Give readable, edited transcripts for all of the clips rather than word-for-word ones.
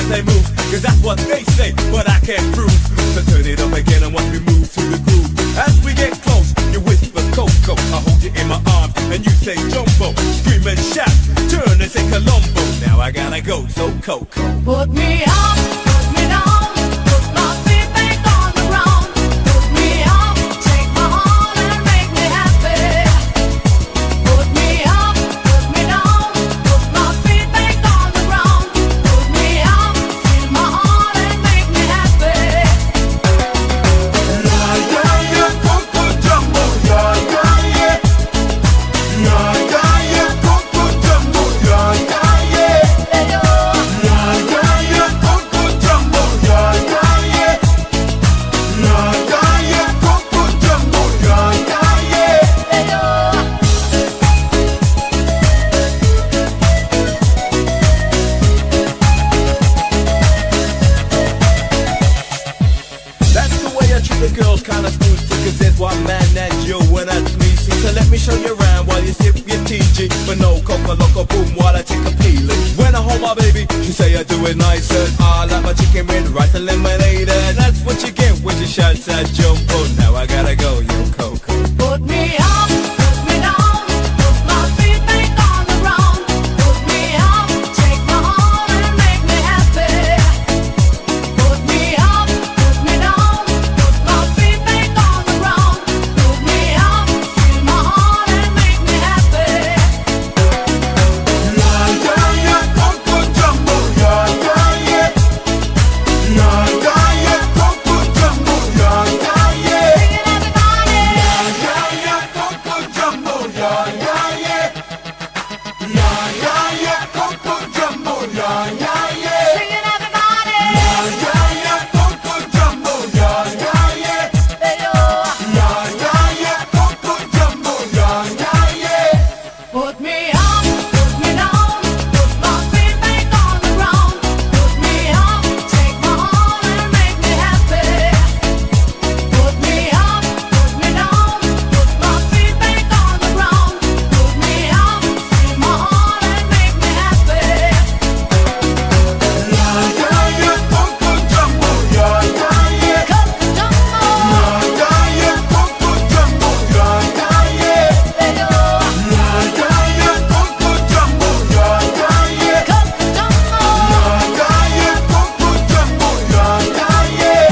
they move, cause that's what they say, but I can't prove. So turn it up again and watch me move to the groove. As we get close, you whisper Coco, I hold you in my arms and you say Jumbo. Scream and shout, turn and say Colombo. Now I gotta go, so Coco. Put me up, put me down, put my feet back on the ground. Put me up, take my heart and make me happy. Put me up, put me down, put my feet back on the ground. Put me up, feel my heart and make me happy. Yeah, yeah, yeah, Coco Jumbo, yeah, yeah, yeah. Yeah, yeah, yeah, Coco Jumbo, yeah, yeah, yeah. Yeah, yeah, yeah, Coco Jumbo, yeah, yeah, yeah. Yeah, yeah, yeah, Coco Jumbo, yeah, yeah, yeah. That's the way I treat the girls, kinda smooth too, cause there's one man that's you and that's me. So let me show you around while you sip your TG. But no coca loco boom while I take a peeling. When I hold my baby, she say I do it nice and I like my chicken with rice and lemonade. And that's what you get when you shout that Jumbo. Now I gotta go, yo Coco. Put me up, put me down, put my feet back on the ground. Put me up, take my heart and make me happy. Put me up, put me down, put my feet back on the ground. Put me up, feel my heart and make me happy. Yeah, yeah, yeah, Coco Jumbo, yeah, yeah, yeah. Yeah, yeah, yeah, Coco Jumbo, yeah, yeah, yeah. Singing everybody. Yeah, yeah, Coco Jumbo, yeah, yeah, yeah. Yeah, yeah, yeah, Coco Jumbo, yeah, yeah, yeah. Singing everybody. Yeah, yeah, Coco Jumbo, yeah, yeah, yeah. Yeah, yeah, Coco Jumbo, yeah, yeah, yeah. Put me up, put me down, put my feet back on the ground. Put me up, take my heart and make me happy. Put me up, put me down, put my feet back on the ground. Put me up, feel my heart and make me happy. Yeah, yeah, yeah, Coco Jumbo, yeah, yeah, yeah. Coco Jumbo, Yeah, yeah, yeah, Coco Jumbo, yeah, yeah, yeah. yeah, Yeah, yeah, yeah, Coco Jumbo, yeah, yeah, yeah. Coco Jumbo, Yeah, yeah, yeah, Coco Jumbo, yeah, yeah, yeah.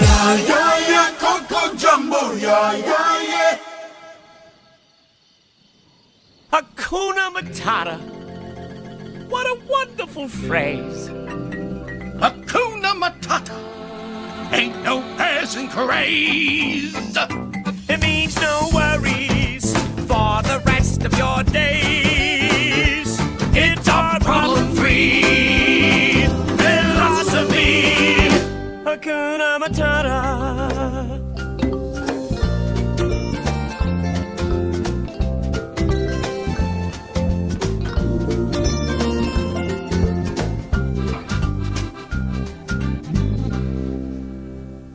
Yeah, yeah, yeah, Coco Jumbo, yeah, yeah, yeah. Hakuna Matata. What a wonderful phrase. Hakuna Matata. Ain't no passing craze. It means no worries for the rest of your days. It's our problem-free philosophy. Hakuna Matata.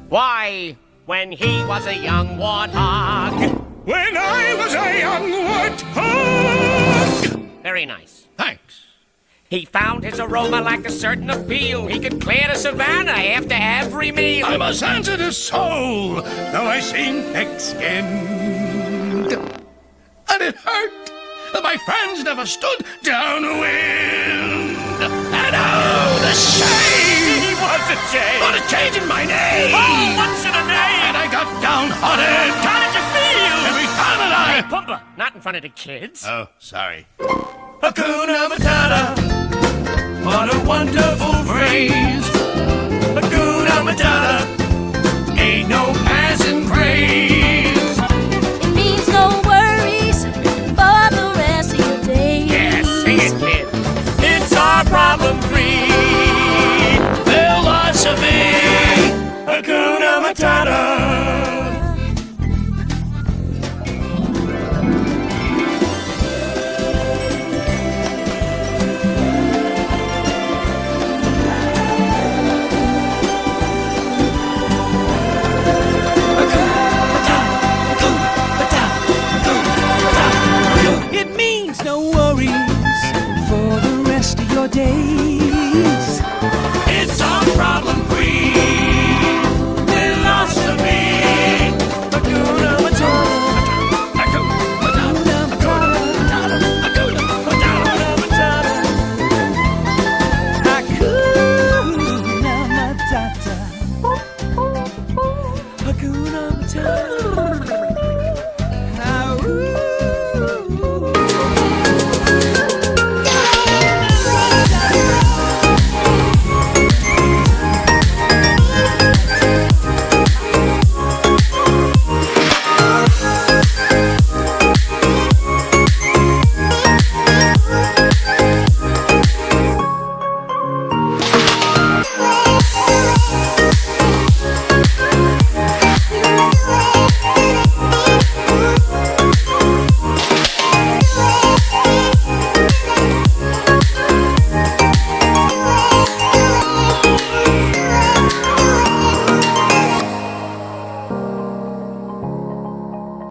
Why, when he was a young warthog. When I was a young warthog. Very nice. Thanks. He found his aroma like a certain appeal. He could clear the savannah after every meal. I'm a sensitive soul, though I seem thick-skinned. And it hurt that my friends never stood downwind. And oh, the shame! He was a shame. But a change in my name! Oh, what's in a name? And I got downhearted! How did you feel? Every time that Hey, I... Pumba, not in front of the kids. Oh, sorry. Hakuna Matata. What a wonderful phrase.